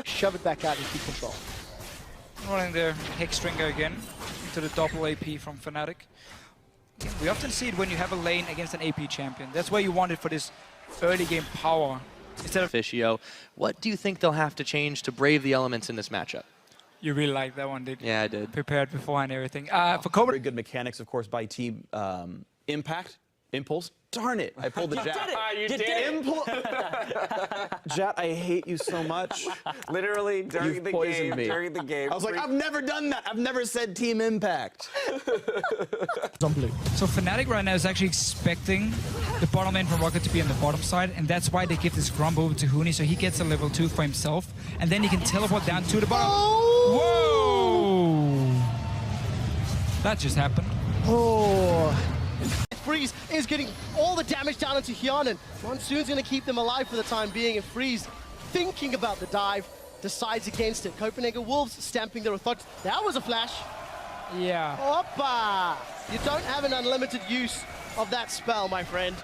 shove it back out and keep control. Running the Hexdrinker again into the double AP from Fnatic. We often see it when you have a lane against an AP champion. That's where you want it for this early game power. Instead of Officio, what do you think they'll have to change to brave the elements in this matchup? You really like that one, did you? Yeah, I did. Prepared beforehand and everything. For Cobra, Very good mechanics, of course, by Team Impact. Impulse. Darn it! I pulled the Jat. You did it! Jat, I hate you so much. Literally during You've the poisoned game. me. During the game. I was like, I've never done that. I've never said Team Impact. On blue. so Fnatic right now is actually expecting the bottom lane from Rocket to be on the bottom side, and that's why they give this Grump over to Huni, so he gets a level 2 for himself, and then he can teleport down to the bottom. Whoa! That just happened. Oh. Freeze is getting all the damage down into Hyanan. Monsoon's going to keep them alive for the time being, and Freeze, thinking about the dive, decides against it. Copenhagen Wolves stamping their authority. That was a flash. Yeah. Oppa! You don't have an unlimited use of that spell, my friend.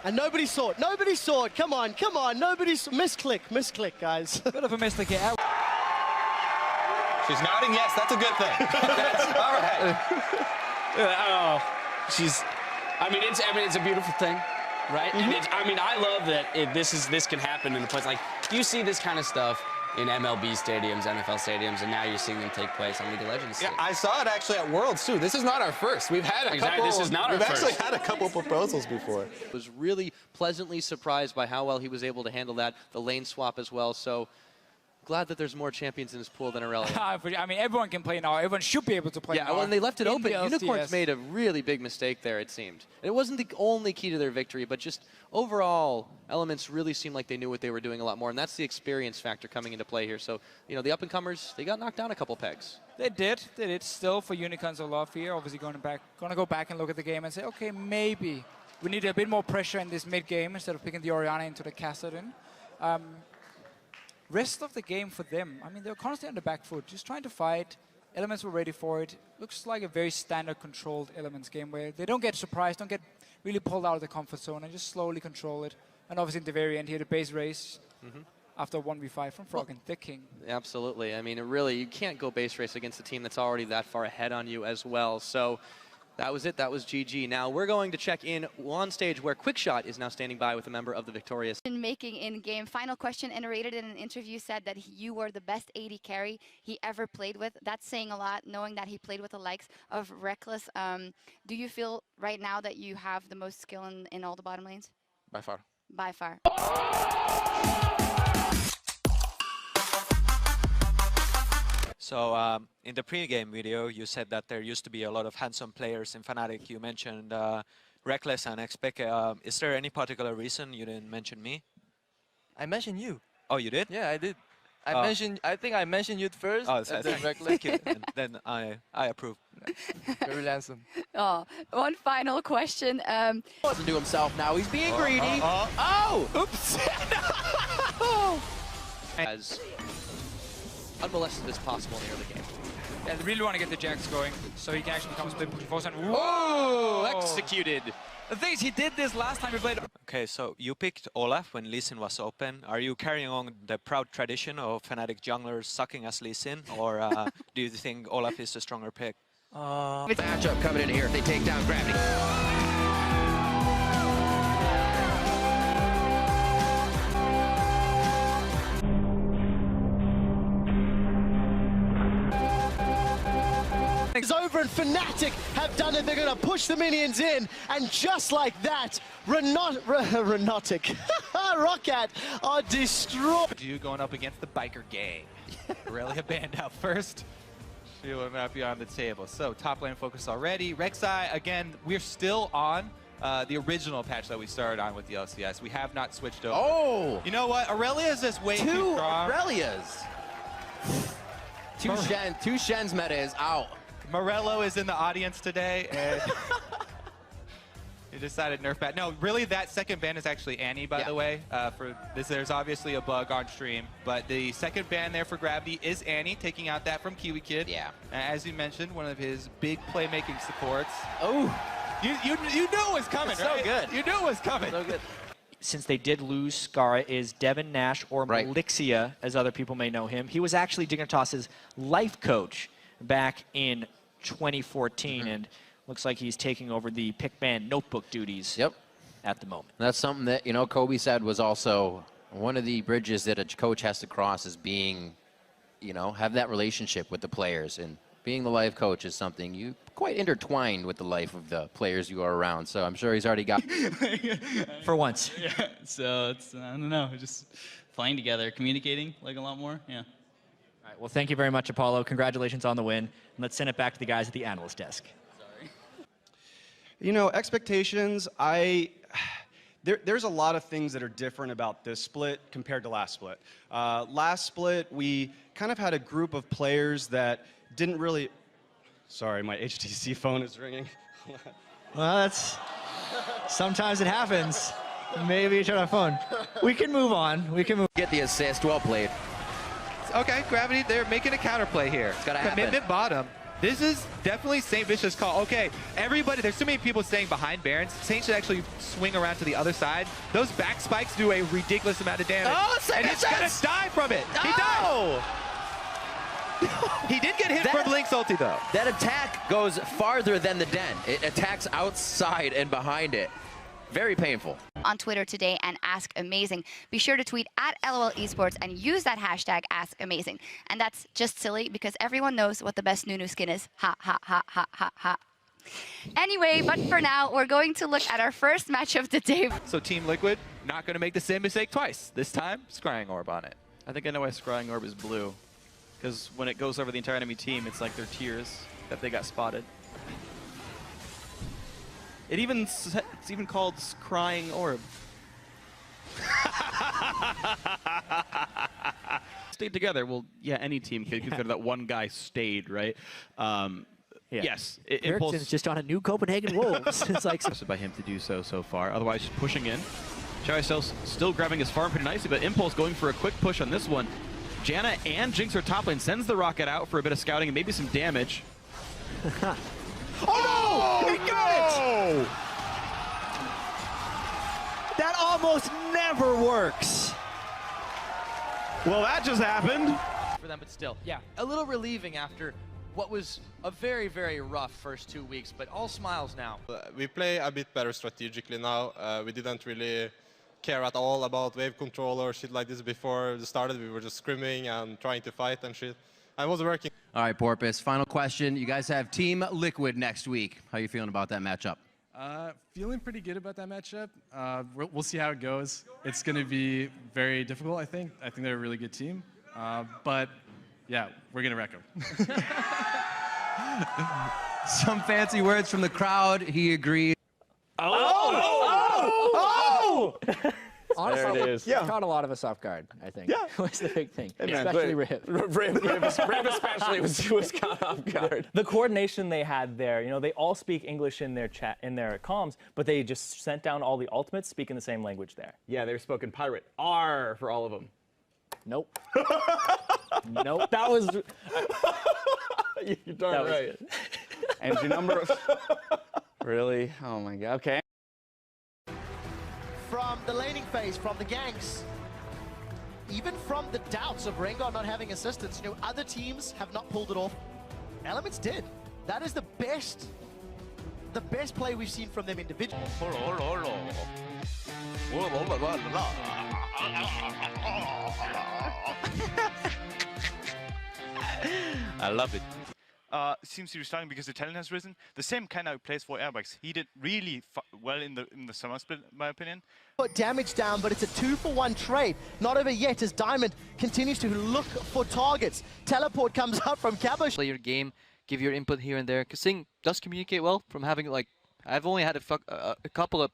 And nobody saw it. Nobody saw it. Come on, come on. Nobody saw. Misclick, misclick, guys. Bit of a mistake here. She's nodding yes, that's a good thing. That's, all right. Oh, I mean, it's a beautiful thing, right? And I mean, I love that this can happen in a place like you see this kind of stuff in MLB stadiums, NFL stadiums, and now you're seeing them take place on League of Legends. Yeah, I saw it actually at Worlds too. This is not our first. We've had a couple. This is not our We've first. actually had a couple proposals before. Was really pleasantly surprised by how well he was able to handle that, the lane swap as well. So glad that there's more champions in his pool than Aurelia. I mean, everyone can play now. Everyone should be able to play now. Yeah, when they left it in open, the Unicorns LCS. made a really big mistake there, it seemed. It wasn't the only key to their victory, but just overall, Elements really seemed like they knew what they were doing a lot more, and that's the experience factor coming into play here. So, you know, the up-and-comers, they got knocked down a couple pegs. They did. Still for Unicorns a lot here. Obviously going to go back and look at the game and say, okay, maybe we need a bit more pressure in this mid-game instead of picking the Orianna into the Kassadin. Rest of the game for them, I mean, they're constantly on the back foot, just trying to fight. Elements were ready for it. Looks like a very standard controlled Elements game where they don't get surprised, don't get really pulled out of the comfort zone and just slowly control it. And obviously in the very end here, the base race after 1v5 from Frog and Thick King. Absolutely. I mean, really, you can't go base race against a team that's already that far ahead on you as well. So that was it. That was GG. Now we're going to check in on stage where Quickshot is now standing by with a member of the Victorious. Making in-game. Final question, iterated in an interview, said that you were the best AD carry he ever played with. That's saying a lot, knowing that he played with the likes of Rekkles. Do you feel right now that you have the most skill in all the bottom lanes? By far. By far. So in the pre-game video, you said that there used to be a lot of handsome players in Fnatic. You mentioned Rekkles and Xpeke. Is there any particular reason you didn't mention me? I mentioned you. Oh, you did? Yeah, I did. I think I mentioned you first. Oh, and then Rekkles. thank you. And then I approve. Very handsome. Oh, one final question. To do himself now. He's being greedy. Oh! Oops! As unmolested as possible in the early game. Yeah, they really want to get the Jax going so he can actually become a split push force. And Oh, executed. The thing is, he did this last time we played. Okay, so you picked Olaf when Lee Sin was open. Are you carrying on the proud tradition of Fnatic junglers sucking as Lee Sin, or do you think Olaf is the stronger pick? Matchup coming in here if they take down Gravity. It's over and Fnatic have done it. They're going to push the minions in. And just like that, Renotic, Roccat are destroyed. You going up against the biker gang. Aurelia banned out first. She will not be on the table. So top lane focus already. Rek'Sai, again, we're still on the original patch that we started on with the LCS. We have not switched over. Oh! You know what? Aurelia is just way too strong. Aurelias. Two Shen's meta is out. Morello is in the audience today, and he decided nerf bat. No, really, that second ban is actually Annie, by the way. For this, there's obviously a bug on stream, but the second ban there for Gravity is Annie, taking out that from Kiwi Kid. Yeah. As you mentioned, one of his big playmaking supports. Oh. You knew it was coming, It's right? so good. You knew it was coming. So good. since they did lose Skara, is Devin Nash, or Malixia, as other people may know him. He was actually Dignitas's life coach back in 2014, and looks like he's taking over the Pickman notebook duties at the moment. That's something that, you know, Kobe said was also one of the bridges that a coach has to cross, is being, you know, have that relationship with the players. And being the life coach is something you quite intertwined with the life of the players you are around. So I'm sure he's already got for once. Yeah, so it's, I don't know, just playing together, communicating like a lot more, yeah. All right, well, thank you very much, Apollo. Congratulations on the win. And let's send it back to the guys at the analyst desk. Sorry. You know, expectations, there's a lot of things that are different about this split compared to last split. Last split, we kind of had a group of players that didn't really... Sorry, my HTC phone is ringing. Well, that's... Sometimes it happens. Maybe you turn on phone. We can move on. We can move. Get the assist. Well played. Okay, Gravity, they're making a counterplay here. It's gotta happen. Commitment bottom. This is definitely St. Vicious call. Okay, everybody, there's too many people staying behind Barons. Saint should actually swing around to the other side. Those back spikes do a ridiculous amount of damage. Oh, and he's gonna die from it. He died. He did get hit from Link's ulti, though. That attack goes farther than the den. It attacks outside and behind it. Very painful. On Twitter today and Ask Amazing. Be sure to tweet at LOL Esports and use that hashtag Ask Amazing. And that's just silly because everyone knows what the best Nunu skin is. Ha ha ha ha ha ha. Anyway, but for now, we're going to look at our first match of the day. So Team Liquid not going to make the same mistake twice. This time, Scrying Orb on it. I think I know why Scrying Orb is blue. Because when it goes over the entire enemy team, it's like their tears that they got spotted. It's even called Scrying Orb. Stayed together. Well, yeah, any team can consider that one guy stayed, right? Yes. Impulse is just on a new Copenhagen Wolves. It's like by him to do so far. Otherwise, just pushing in. Cherrycells still grabbing his farm pretty nicely, but Impulse going for a quick push on this one. Janna and Jinx are top lane, sends the rocket out for a bit of scouting and maybe some damage. Oh, no! He got it! That almost never works. Well, that just happened. For them, but still, yeah, a little relieving after what was a very, very rough first 2 weeks, but all smiles now. We play a bit better strategically now. We didn't really care at all about wave control or shit like this before it started. We were just screaming and trying to fight and shit. I was working. All right, Porpoise, final question. You guys have Team Liquid next week. How are you feeling about that matchup? Feeling pretty good about that matchup. We'll see how it goes. It's going to be very difficult, I think. I think they're a really good team. But, yeah, we're going to wreck them. Some fancy words from the crowd. He agreed. Honestly, There it is. yeah. Caught a lot of us off guard, I think. Yeah. Was the big thing. Hey, man, Especially Riv. Riv especially was caught off guard. The coordination they had there, you know, they all speak English in their chat, in their comms, but they just sent down all the ultimates speaking the same language there. Yeah, they were spoken pirate. R for all of them. Nope. Nope. That was... You're darn right. Entry number. Really? Oh my god. Okay. From the laning phase, from the ganks, even from the doubts of Rengar not having assistance, you know, other teams have not pulled it off. Elements did. That is the best play we've seen from them individually. I love it. Seems to be starting because the talent has risen. The same kind of plays for Airbags. He did really well in the summer split, in my opinion. Put damage down, but it's a 2-for-1 trade. Not over yet as Diamond continues to look for targets. Teleport comes out from Caboche. Play your game, give your input here and there. Because Sing does communicate well from having, like, I've only had a couple of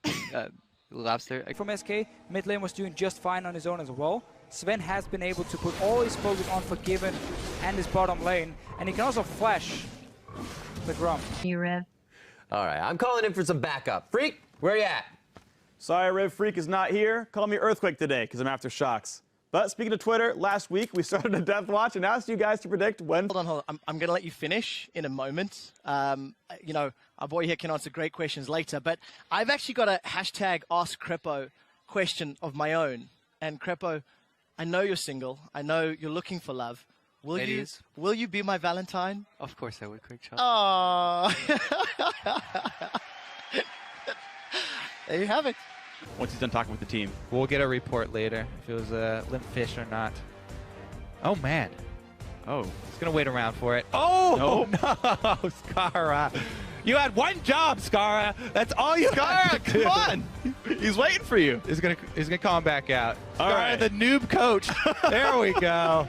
laps there. From SK, mid lane was doing just fine on his own as well. Sven has been able to put all his focus on Forgiven and his bottom lane, and he can also flash the Grump. You, Riv. All right, I'm calling in for some backup. Freak, where you at? Sorry, Riv Freak is not here. Call me Earthquake today because I'm after shocks. But speaking of Twitter, last week we started a death watch and asked you guys to predict when. Hold on. I'm going to let you finish in a moment. You know, our boy here can answer great questions later, but I've actually got a hashtag Ask Crippo question of my own. And Crepo, I know you're single. I know you're looking for love. Will you be my Valentine? Of course I would, quick shot. Oh. There you have it. Once he's done talking with the team. We'll get a report later if it was a limp fish or not. Oh, man. Oh. He's going to wait around for it. Oh, no, Scarra. You had one job, Scarra. That's all you Scarra, come on. He's waiting for you. He's gonna come back out. All Scarra, right. the noob coach. There we go.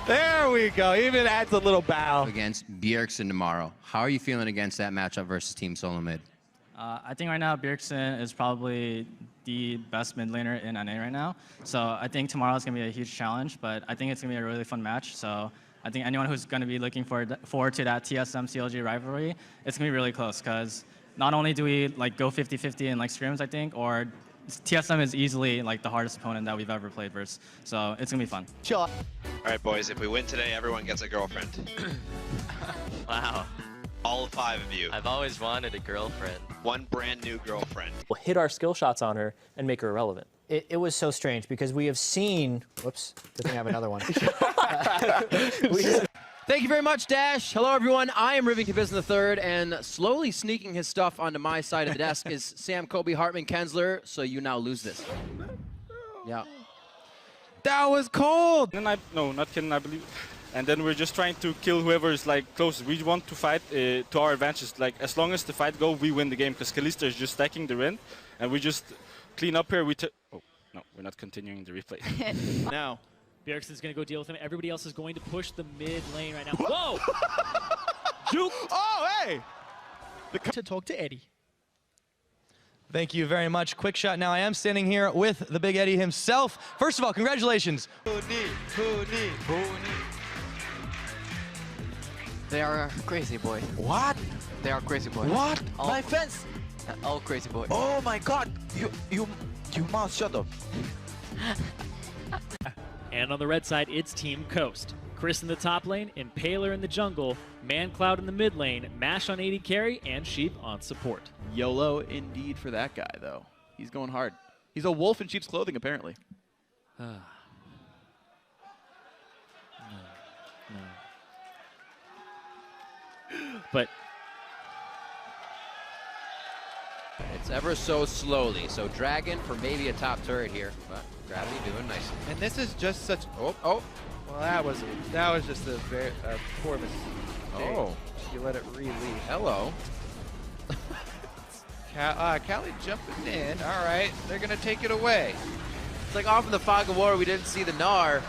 There we go. Even adds a little bow. Against Bjergsen tomorrow. How are you feeling against that matchup versus Team Solo Mid? I think right now Bjergsen is probably the best mid laner in NA right now. So I think tomorrow is going to be a huge challenge, but I think it's going to be a really fun match. So I think anyone who's going to be looking forward to that TSM-CLG rivalry, it's going to be really close because not only do we like go 50-50 in like scrims, I think, or TSM is easily like the hardest opponent that we've ever played versus. So it's going to be fun. Sure. All right, boys, if we win today, everyone gets a girlfriend. Wow. All 5 of you. I've always wanted a girlfriend. One brand new girlfriend. We'll hit our skill shots on her and make her irrelevant. It was so strange because we have seen. Whoops, good thing I have another one. Thank you very much, Dash. Hello, everyone. I am Rivington Business III, and slowly sneaking his stuff onto my side of the desk is Sam Kobe Hartman Kensler, so you now lose this. Yeah. That was cold! No, not kidding, I believe. And then we're just trying to kill whoever is like closest. We want to fight to our advantage. Like as long as the fight goes, we win the game because Kalista is just stacking the win, and we just clean up here. Oh no, we're not continuing the replay. Now, Bjergsen's going to go deal with him. Everybody else is going to push the mid lane right now. Whoa! Juke! Oh, hey! To talk to Eddie. Thank you very much. Quick shot. Now I am standing here with the Big Eddie himself. First of all, congratulations. They are crazy boy. What? They are crazy boy. What? All, My fence. All crazy boy. Oh my God! You must shut up. And on the red side, it's Team Coast. Chris in the top lane, Impaler in the jungle, ManCloud in the mid lane, Mash on AD carry, and Sheep on support. YOLO indeed for that guy, though. He's going hard. He's a wolf in sheep's clothing, apparently. But It's ever so slowly. So Dragon for maybe a top turret here, but Gravity doing nicely. And this is just such. Oh. Well, that was just a very poor mistake. Oh. You let it release. Hello. Callie jumping in. All right, they're gonna take it away. It's like off in the fog of war, we didn't see the Gnar.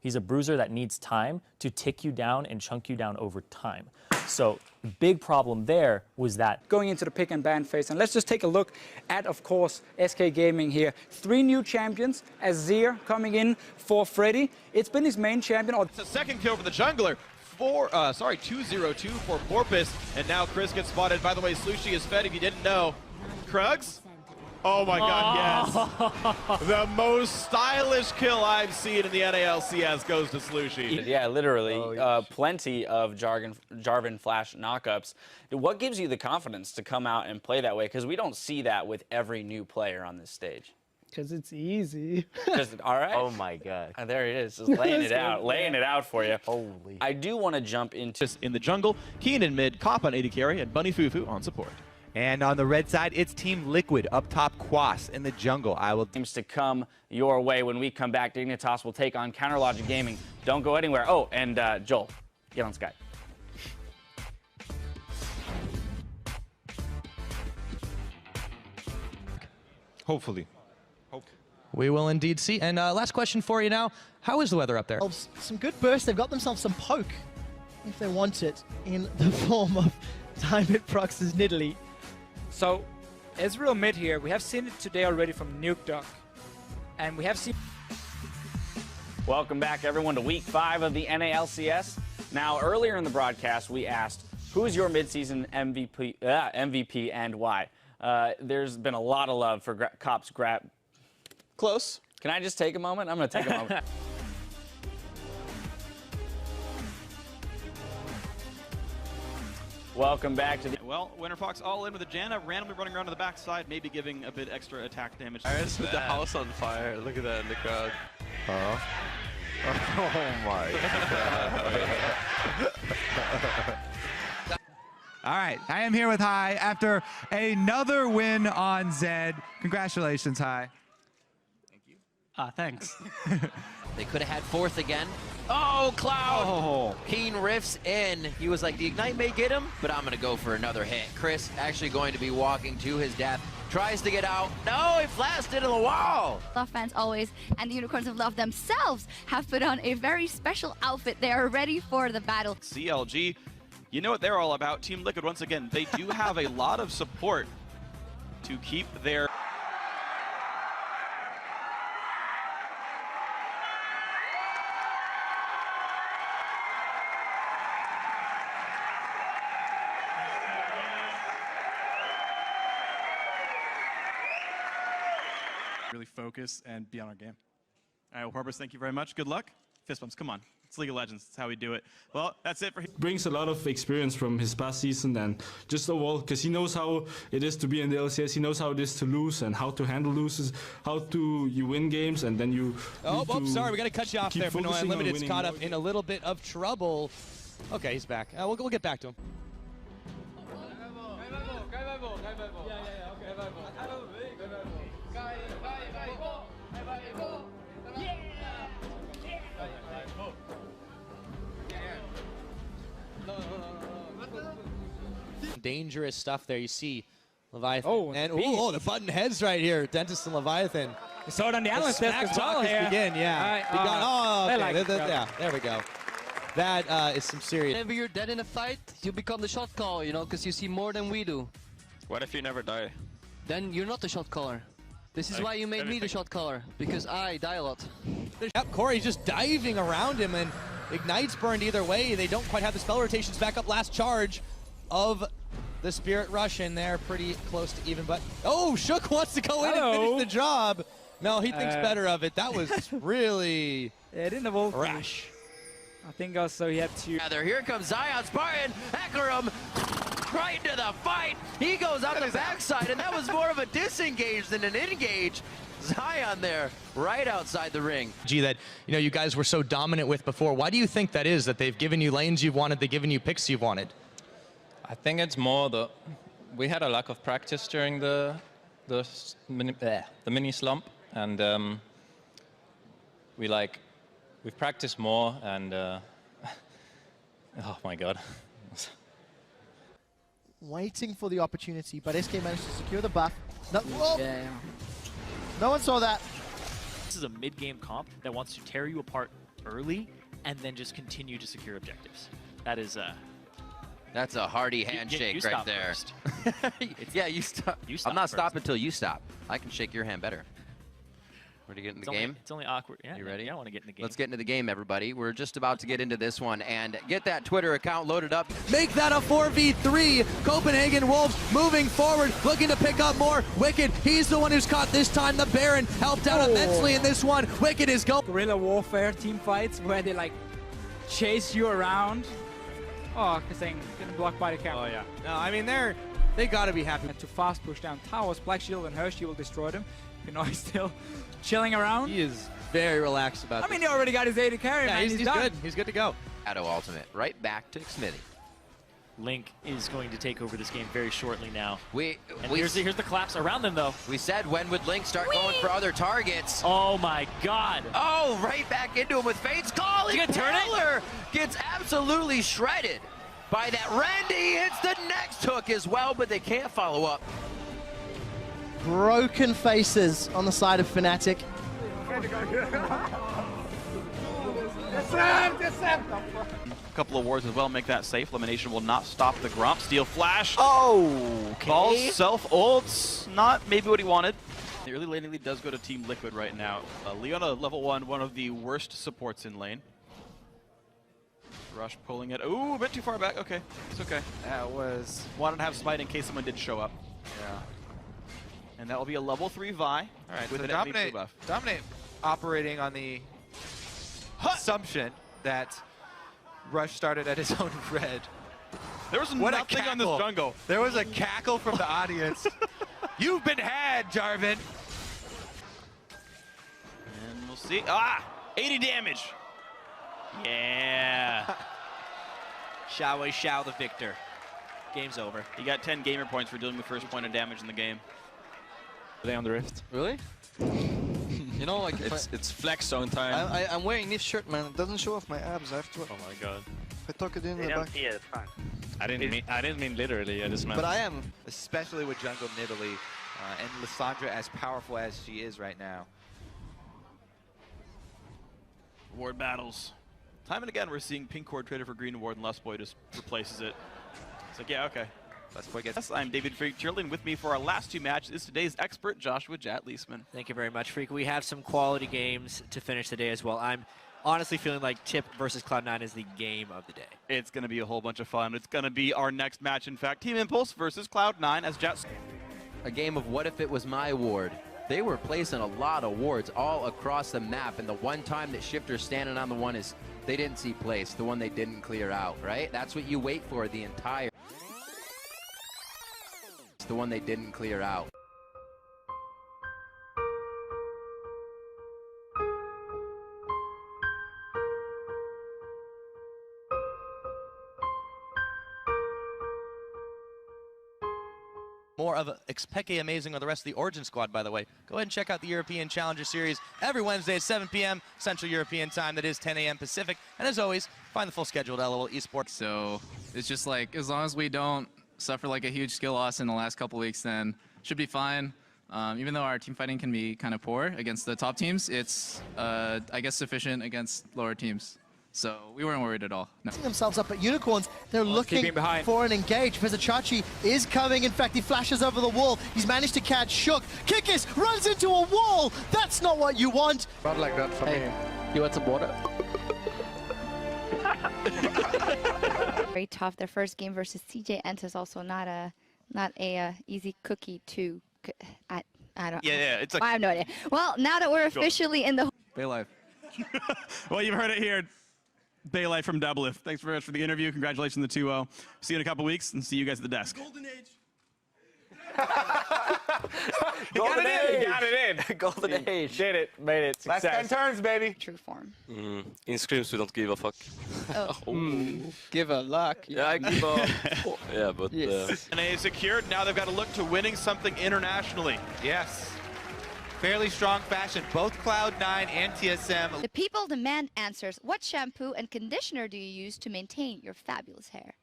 He's a bruiser that needs time to tick you down and chunk you down over time. So the big problem there was that going into the pick and ban phase. And let's just take a look at, of course, SK Gaming here. 3 new champions. Azir coming in for Freddy. It's been his main champion. It's a second kill for the jungler. 202 for Porpoise. And now Chris gets spotted. By the way, Slushy is fed if you didn't know. Krugs? Oh my God, yes. The most stylish kill I've seen in the NALCS goes to Slushy. Yeah, literally. Plenty of Jarvan Flash knockups. What gives you the confidence to come out and play that way? Because we don't see that with every new player on this stage. Because it's easy. All right. Oh my God. There he is, just laying it out, laying it out for you. Holy. I do want to jump into in the jungle, Keen in mid, Cop on AD carry, and Bunny Fufu on support. And on the red side, it's Team Liquid up top, Quas in the jungle. Games to come your way. When we come back, Dignitas will take on Counterlogic Gaming. Don't go anywhere. Oh, and Joel, get on Skype. Hopefully. We will indeed see. And last question for you now. How is the weather up there? Some good bursts. They've got themselves some poke, if they want it, in the form of Diamond Prox's Nidalee. So, Ezreal mid here, we have seen it today already from Nuke Duck. And we have seen... Welcome back, everyone, to Week 5 of the NALCS. Now, earlier in the broadcast, we asked, who is your midseason MVP and why? There's been a lot of love for Cop's grab. Close. Can I just take a moment? I'm going to take a moment. Welcome back to the... Well, Winterfox all in with a Janna, randomly running around to the backside, maybe giving a bit extra attack damage. Iris with the house on fire. Look at that in the crowd. Huh? Oh my God. All right, I am here with Hai after another win on Zed. Congratulations, Hai. Thanks. They could have had fourth again. Oh, Cloud! Oh. Keen riffs in. He was like, the Ignite may get him, but I'm going to go for another hit. Chris actually going to be walking to his death. Tries to get out. No, he flashed into the wall. Love fans always, and the Unicorns of Love themselves have put on a very special outfit. They are ready for the battle. CLG, you know what they're all about. Team Liquid, once again, they do have a lot of support to keep their... Really focus and be on our game. All right, well, Purpose, thank you very much. Good luck. Fist bumps, come on. It's League of Legends. That's how we do it. Well, that's it for him. Brings a lot of experience from his past season and just overall, because he knows how it is to be in the LCS. He knows how it is to lose and how to handle loses, how to you win games and then you. Sorry, we got to cut you off keep there. But no, focusing on Unlimited's winning caught more up in a little bit of trouble. Okay, he's back. We'll get back to him. Dangerous stuff there. You see Leviathan. The button heads right here. Dentist and Leviathan. We saw it on the analyst desk as well here. Begin, yeah. There we go. That is some serious. Whenever you're dead in a fight, you become the shot caller, you know, because you see more than we do. What if you never die? Then you're not the shot caller. This is why you made me the shot caller, because I die a lot. Yep, Corey's just diving around him, and Ignite's burned either way. They don't quite have the spell rotations back up. Last charge of the Spirit Rush in there, pretty close to even, but Shook wants to go in and finish the job. No, he thinks better of it. That was really rash. I think also he had to... Here comes Zion Spartan, Hecarim, right into the fight. He goes out the backside, and that was more of a disengage than an engage. Zion there, right outside the ring. That you guys were so dominant with before. Why do you think that is? That they've given you lanes you've wanted, they've given you picks you've wanted? I think it's more we had a lack of practice during the mini slump, and we've practiced more, and oh my God. Waiting for the opportunity, but SK managed to secure the buff. No one saw that. This is a mid-game comp that wants to tear you apart early and then just continue to secure objectives. That is That's a hearty handshake you right there. Yeah, you stop. I'm not stopping until you stop. I can shake your hand better. Ready to get in the game? It's only awkward. Yeah, you ready? I want to get in the game. Let's get into the game, everybody. We're just about to get into this one and get that Twitter account loaded up. Make that a 4v3. Copenhagen Wolves moving forward, looking to pick up more. Wicked, he's the one who's caught this time. The Baron helped out immensely in this one. Wicked is going. Guerrilla warfare team fights where they chase you around. Oh, because they're getting blocked by the camera. Oh, yeah. No, I mean, they got to be happy. To fast push down towers, Black Shield and Hershey will destroy them. He's still chilling around. He is very relaxed about this. He already got his AD carry, man. He's good. He's good to go. Shadow ultimate, right back to Smithy. Link is going to take over this game very shortly now. Here's the collapse around them, though. We said, when would Link start going for other targets? Oh, my God. Oh, right back into him with Fate's Call. You gonna turn it? Gets absolutely shredded by that. Randy hits the next hook as well, but they can't follow up. Broken faces on the side of Fnatic. A couple of wards as well make that safe. Elimination will not stop the Grump. Steel Flash. Okay. Balls self ults. Not maybe what he wanted. The early laning lead does go to Team Liquid right now. Leona level 1, one of the worst supports in lane. Rush pulling it. Ooh, a bit too far back. Okay, it's okay. That was... Wanted to have Smite in case someone did show up. Yeah. And that will be a level 3 Vi. All right, with so an MVP buff. Dominate operating on the assumption that Rush started at his own red. There was What a nothing on this cackle. jungle. There was a cackle from the audience. You've been had, Jarvan. And we'll see. 80 damage. Yeah. Shao Wei Shao the victor. Game's over. He got 10 gamer points for dealing the first point of damage in the game. Are they on the rift? Really? You know, like It's flex zone time. I'm wearing this shirt, man. It doesn't show off my abs. I have to. Oh my god. I tuck it in They the don't back. see it, it's fine. I didn't mean literally, I just meant. But I am. Especially with jungle Nidalee and Lissandra as powerful as she is right now. Ward battles. Time and again, we're seeing pink cord traded for green ward, and Lustboy just replaces it. It's like, yeah, okay. Lustboy gets. Yes, I'm David Freak Cheerleading. With me for our last two matches is today's expert, Joshua Jat Leesman. Thank you very much, Freak. We have some quality games to finish the day as well. I'm honestly feeling like Tip versus Cloud9 is the game of the day. It's going to be a whole bunch of fun. It's going to be our next match, in fact. Team Impulse versus Cloud9 as Jat. A game of what if it was my ward. They were placing a lot of wards all across the map, and the one time that Shifter's standing on the one is they didn't see place, the one they didn't clear out, right? That's what you wait for the entire. It's the one they didn't clear out. More of Xpeke Amazing or the rest of the Origin squad, by the way. Go ahead and check out the European Challenger Series every Wednesday at 7 p.m. Central European Time. That is 10 a.m. Pacific. And as always, find the full schedule at LOL Esports. So it's just like, as long as we don't suffer like a huge skill loss in the last couple weeks, then should be fine. Even though our team fighting can be kind of poor against the top teams, it's, I guess, sufficient against lower teams. So we weren't worried at all. No. Themselves up at Unicorns. They're looking for an engage. Vizicsacsi is coming. In fact, he flashes over the wall. He's managed to catch Shook. Kikis runs into a wall. That's not what you want. Not like that for me. You want some water? Very tough. Their first game versus CJ Ent is also not a easy cookie to. I don't. Yeah, it's like. I have no idea. Well, now that we're officially in the. Baylife. Well, you've heard it here. Baylife from Doublelift. Thanks very much for the interview. Congratulations on the 2-0. See you in a couple weeks, and see you guys at the desk. Golden Age. Golden Age! Got it in! Golden Age. Did it, made it. Success. Last 10 turns, baby. True form. In scrims, we don't give a fuck. Give a luck. Yeah, I give a. Yeah, but. Yes. And they secured. Now they've got to look to winning something internationally. Yes. Fairly strong fashion. Both Cloud9 and TSM. The people demand answers. What shampoo and conditioner do you use to maintain your fabulous hair?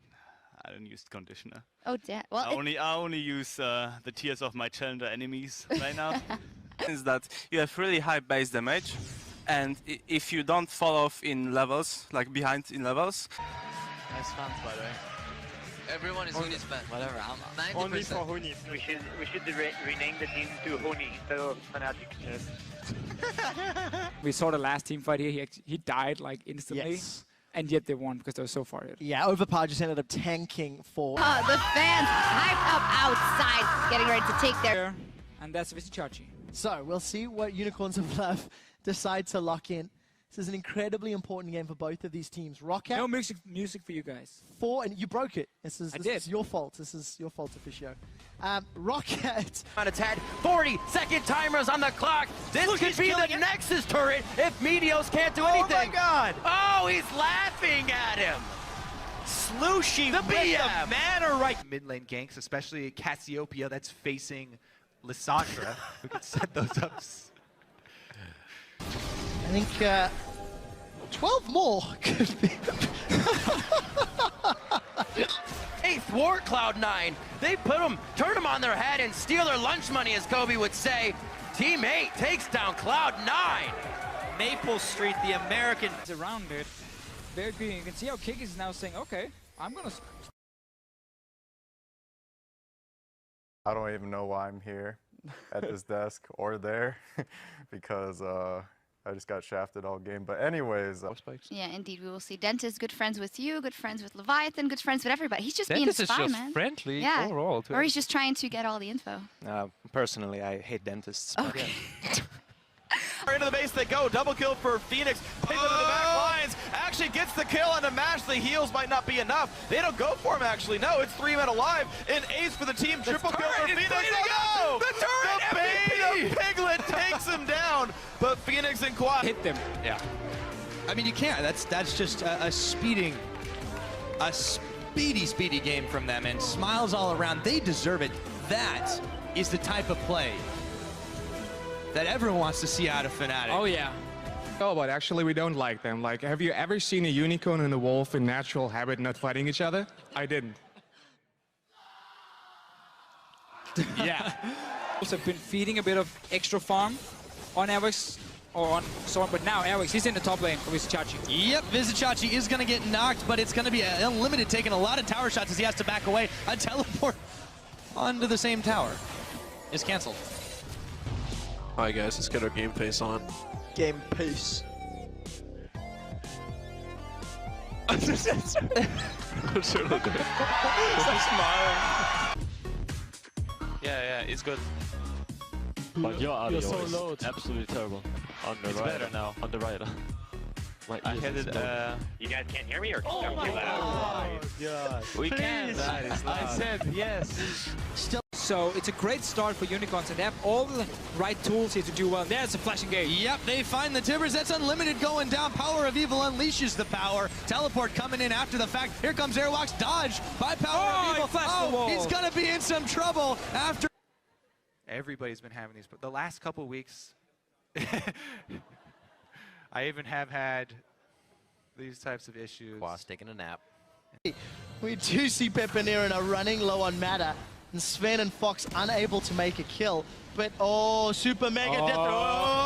I don't use conditioner. Oh, damn. Well, I only use the tears of my challenger enemies right now. Is that you have really high base damage, and if you don't fall off in levels, like behind in levels. Nice fans, by the way. Everyone is Huni's fan. Whatever, I'm 90%. Only for Huni. We should rename the team to Huni instead of Fnatic. Yes. We saw the last team fight here. He died like instantly. Yes. And yet they won because they were so far ahead. Yeah, Overpower just ended up tanking for. The fans hyped up outside, getting ready to take their. And that's Vizicsacsi. So we'll see what Unicorns of Love decide to lock in. This is an incredibly important game for both of these teams. Rocket. No music for you guys. 4, and you broke it. This is your fault. This is your fault, Officio. Rocket. On its head, 40-second timers on the clock. This could be the Nexus turret if Meteos can't do anything. Oh my God! Oh, he's laughing at him. Slooshy The with the manner right. Mid lane ganks, especially Cassiopeia that's facing Lissandra, who can set those up. I think 12 more could be. They thwart Cloud9. They turn them on their head and steal their lunch money, as Kobe would say. Team 8 takes down Cloud9. Maple Street, the American. It's around it. Very good. You can see how Kikis is now saying, okay, I'm going to. I don't even know why I'm here at this desk or there because I just got shafted all game. But anyways. Yeah, indeed. We will see Dentist, good friends with you, good friends with Leviathan, good friends with everybody. He's just Dentist being a spy, is just man. friendly yeah. overall. Or he's just trying to get all the info. Personally, I hate dentists. Okay. Into the base they go. Double kill for Phoenix. Pick into the back lines. Actually gets the kill on the Mash. The heals might not be enough. They don't go for him, actually. No, it's 3 men alive. An ace for the team. Triple kill for Phoenix. Oh, no! The turret! The Bane of Piglet takes him down. But Phoenix and Quad hit them. Yeah. I mean, you can't. That's just a speedy game from them, and smiles all around. They deserve it. That is the type of play that everyone wants to see out of Fnatic. Oh, yeah. Oh, but actually we don't like them. Like, have you ever seen a unicorn and a wolf in natural habit not fighting each other? I didn't. Yeah. Also been feeding a bit of extra farm on Airwix or on Soren, but now Airwix, he's in the top lane for Vizicsacsi. Yep, Vizicsacsi is going to get knocked, but it's going to be unlimited, taking a lot of tower shots as he has to back away. A teleport onto the same tower is canceled. Alright guys, let's get our game face on. Game pace. I'm sure they'll do it. Yeah, it's good. But you're so low. It's absolutely terrible. On the It's right better now. On the right. I had it. You guys can't hear me or Oh I'm my too loud? God. We can. I said yes. Still, so it's a great start for Unicorns, and they have all the right tools here to do well. There's a flashing gate. Yep, they find the Tibbers. That's unlimited going down. Power of Evil unleashes the power. Teleport coming in after the fact. Here comes Airwalks. Dodge by Power of Evil. The wall. He's going to be in some trouble after. Everybody's been having these, but the last couple weeks, I even have had these types of issues. Quas taking a nap. We do see Pepenera running low on mana, and Sven and Fox unable to make a kill. But oh, super mega death. Oh!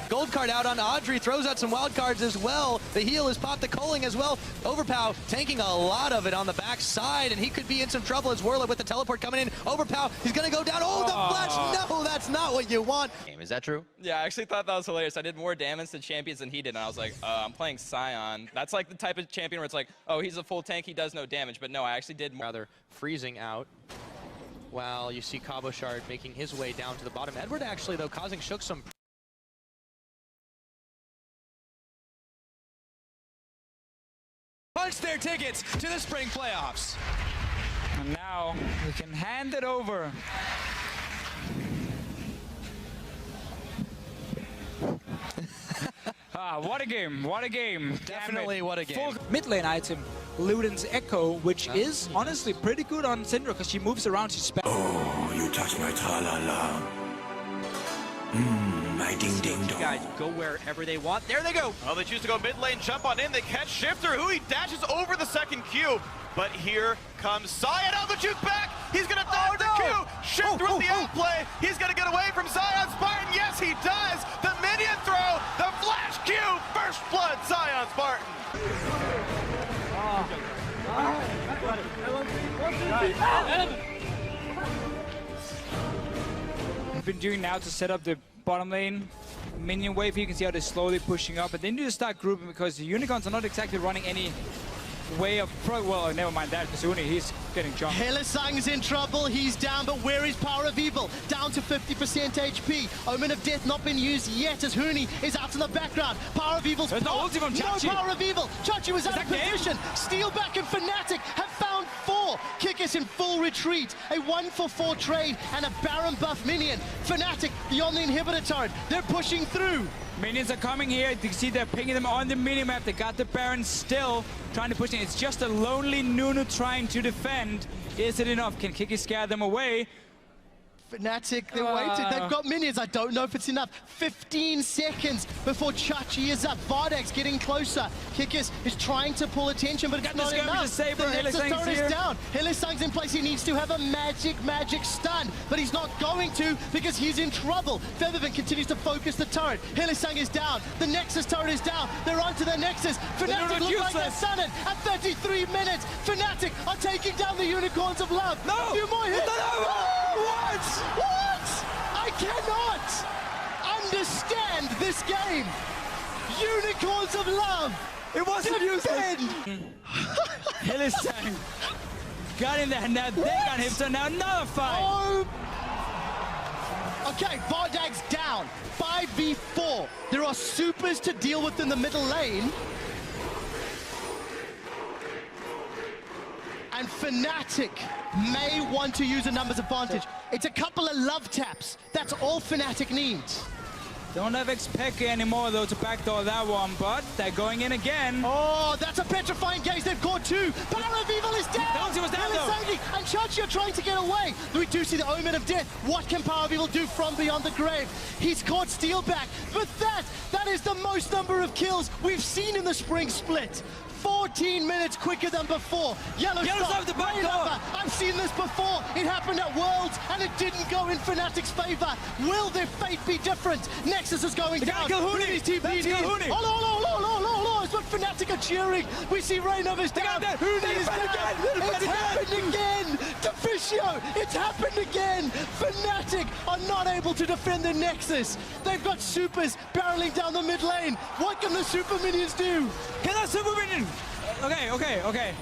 Gold card out on Audrey, throws out some wild cards as well. The heal is popped, the culling as well. Overpow taking a lot of it on the back side, and he could be in some trouble as Werla with the teleport coming in. Overpow, he's gonna go down. Oh, the flash! No, that's not what you want. Is that true? Yeah, I actually thought that was hilarious. I did more damage to champions than he did, and I was like, I'm playing Sion. That's like the type of champion where it's like, oh, he's a full tank, he does no damage. But no, I actually did more. Rather freezing out. While you see Cabochard making his way down to the bottom. Edward actually, though, causing Shook some punch their tickets to the spring playoffs. And now we can hand it over. What a game, what a game. Definitely what a game. Full mid lane item, Luden's Echo, which is honestly pretty good on Syndra because she moves around, she's Oh, you touch my tra-la-la. My ding-ding-dong. guys go wherever they want. There they go. Oh, they choose to go mid lane, jump on in. They catch Shifter, who he dashes over the second cube. But here comes Sion. Oh, the juke back. He's going to dodge the Q. Shifter with the outplay. He's going to get away from Sion Spartan. Yes, he does. The minion throw. The flash Q. First blood, Sion Spartan. I've been doing now to set up the bottom lane minion wave. You can see how they're slowly pushing up, but then you just start grouping because the Unicorns are not exactly running any way of well, never mind that. Kasuni, he's getting jumped. Hylissang's in trouble, he's down, but where is Power of Evil? Down to 50% HP. Omen of Death not been used yet as Huni is out in the background. Power of Evil's There's no ulti from Chachi. No Power of Evil. Chachi was out of position. Steelback and Fnatic have found 4. Kikis in full retreat. A 1-for-4 trade and a Baron buff minion. Fnatic beyond the inhibitor turret. They're pushing through. Minions are coming here. You can see they're picking them on the minimap. They got the Baron still trying to push in. It's just a lonely Nunu trying to defend. Is it enough? Can Kiki scare them away? Fnatic, they're waiting. They've got minions. I don't know if it's enough. 15 seconds before Chachi is up. Vardex getting closer. Kikis is trying to pull attention, but it's not enough. Saber. The Nexus turret is here. down. Hylissang's in place. He needs to have a magic stun, but he's not going to because he's in trouble. Featherman continues to focus the turret. Hylissang is down. The Nexus turret is down. They're onto the Nexus. Fnatic look like they're stunned at 33 minutes. Fnatic are taking down the Unicorns of Love. No! A few more hits. What? What? I cannot understand this game. Unicorns of Love. It wasn't useless. Hylissang got in there. Now they got him. So now another fight. Oh. Okay, Vardag's down. 5v4. There are supers to deal with in the middle lane. And Fnatic may want to use a numbers advantage. It's a couple of love taps. That's all Fnatic needs. Don't have Xpeke anymore, though, to backdoor that one, but they're going in again. Oh, that's a petrifying gaze. They've caught two. Power of Evil is down. Penalty was down, though. And Chachi are trying to get away. We do see the Omen of Death. What can Power of Evil do from beyond the grave? He's caught Steelback, but that is the most number of kills we've seen in the spring split. 14 minutes quicker than before. Yellowstar, the back door. I've seen this before. It happened at Worlds, and it didn't go in Fnatic's favor. Will their fate be different? Nexus is going down. Hooney's TP'd in. Oh, it's what Fnatic are cheering. We see Reignover's down. Hooney is down. It's happened again. Deficio, it's happened again. Fnatic are not able to defend the Nexus. They've got supers barreling down the mid lane. What can the super minions do? Get that super minion! Okay.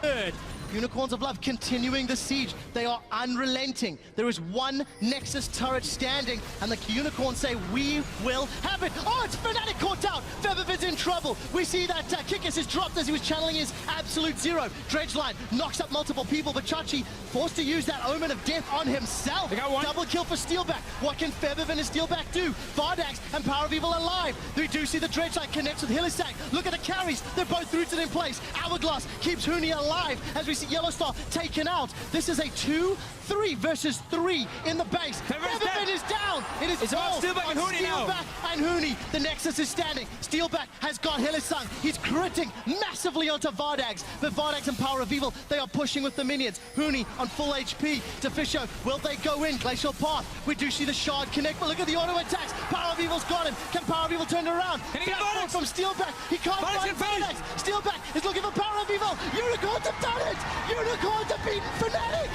Good. Unicorns of Love continuing the siege. They are unrelenting. There is one Nexus turret standing, and the Unicorns say, we will have it. Oh, it's Fnatic caught out. Febiven's in trouble. We see that Kikis is dropped as he was channeling his Absolute Zero. Dredgeline knocks up multiple people, but Chachi forced to use that Omen of Death on himself. They got one. Double kill for Steelback. What can Febiven and Steelback do? Vardax and Power of Evil alive. We do see the Dredgeline connects with Hylissang. Look at the carries. They're both rooted in place. Hourglass keeps Huni alive as we see Yellowstar taken out. This is a 2-3 versus 3 in the base. Febiven is down. It is it's about all Steelback and Huni now. Steelback and Huni. The Nexus is standing. Steelback has got Hylissang. He's critting massively onto Vardax. But Vardax and Power of Evil, they are pushing with the minions. Huni on full HP. Deficio, will they go in? Glacial Path. We do see the shard connect, but look at the auto attacks. Power of Evil's got him. Can Power of Evil turn it around? Can he get Backdoor Vardax? from Steelback. He can't find Vardax. Steelback is looking for Power of Evil. Unicorns have done it. Unicorns have beaten Fnatic.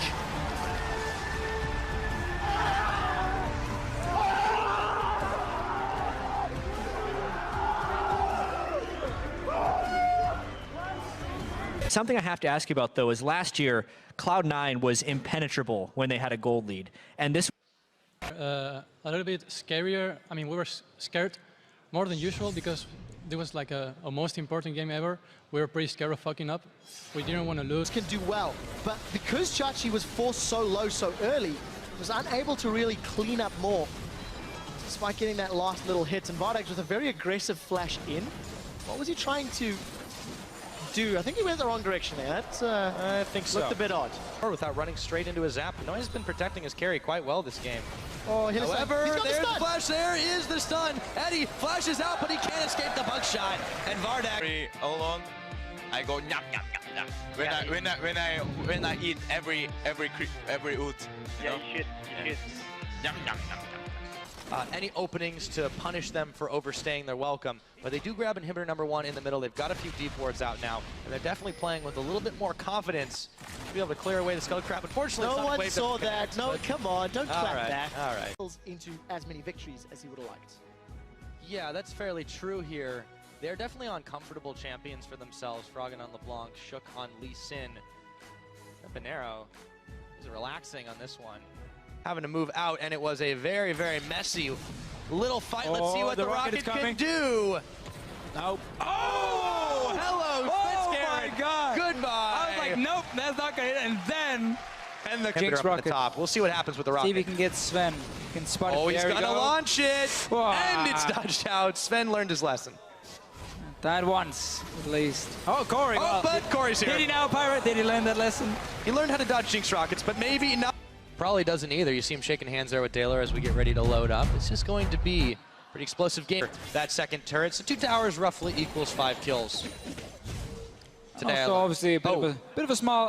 Something I have to ask you about, though, is last year, Cloud9 was impenetrable when they had a gold lead. And this... a little bit scarier. I mean, we were scared more than usual because it was like a most important game ever. We were pretty scared of fucking up. We didn't want to lose. Can do well, but because Chachi was forced so low so early, was unable to really clean up more, despite getting that last little hit. And Vardax with a very aggressive flash in. What was he trying to do? I think he went the wrong direction there. That I think so. looked a bit odd. Without running straight into his zap. Noise has been protecting his carry quite well this game. Oh, however, there's the flash. There is the stun. Eddie flashes out, but he can't escape the buckshot. And Vardax. Along, I go nyam nyam nyam nyam. When I eat every ult. Yeah, you should. Nyam nyam nyam. Any openings to punish them for overstaying their welcome, but they do grab inhibitor number 1 in the middle. They've got a few deep wards out now, and they're definitely playing with a little bit more confidence to be able to clear away the Skull Crab. Unfortunately, No it's not one wave saw connect, that. No, but- come on, don't clap that. All right. Into as many victories as he would have liked. Yeah, that's fairly true here. They're definitely uncomfortable champions for themselves. Froggen on LeBlanc, Shook on Lee Sin. Banero is relaxing on this one. Having to move out, and it was a very, very messy little fight. Let's see what the Rocket can do. Nope. Oh, hello, Fitzgerald. My God. Goodbye. I was like, nope, that's not gonna hit. And then And the Jinx Jinx up at Rocket. the top. We'll see what happens with the see Rocket. if he can get Sven. He can spot it. Oh, he's There we gonna go. launch it. Wow. And it's dodged out. Sven learned his lesson. That once, at least. Oh, Corey. Oh, well, but Corey's here. Did he now, Pirate? Did he learn that lesson? He learned how to dodge Jinx Rockets, but maybe not. Probably doesn't either. You see him shaking hands there with Taylor as we get ready to load up. It's just going to be a pretty explosive game. That second turret, so 2 towers roughly equals 5 kills. Today, Also, obviously, a bit of a small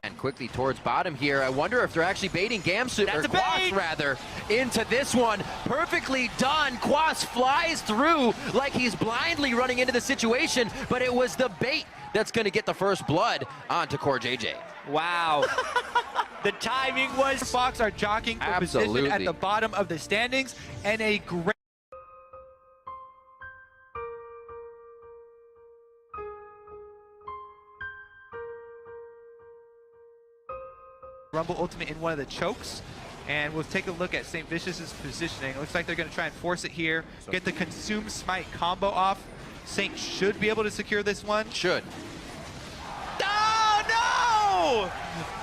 And quickly towards bottom here. I wonder if they're actually baiting Gamsu, That's or a bait! Quas rather, into this one. Perfectly done. Quas flies through like he's blindly running into the situation, but it was the bait that's going to get the first blood onto Core JJ. Wow. The timing was Fox are jockeying for position Absolutely. at the bottom of the standings, and a great Rumble ultimate in one of the chokes. And we'll take a look at St. Vicious's positioning. It looks like they're going to try and force it here, get the Consume Smite combo off. Saint should be able to secure this one. Should. Oh, no!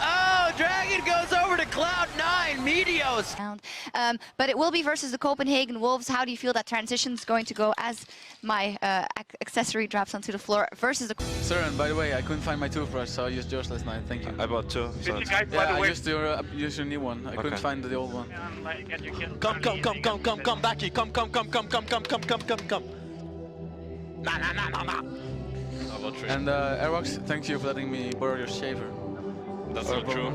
Oh, Dragon goes over to Cloud9, Meteos. But it will be versus the Copenhagen Wolves. How do you feel that transition is going to go as my accessory drops onto the floor versus the... Sir, and by the way, I couldn't find my toothbrush, so I used yours last night. Thank you. I bought two. So I used your new one. I couldn't find the old one. Come, Baki. Come. Nah. And Aerox, thank you for letting me borrow your shaver. That's not true.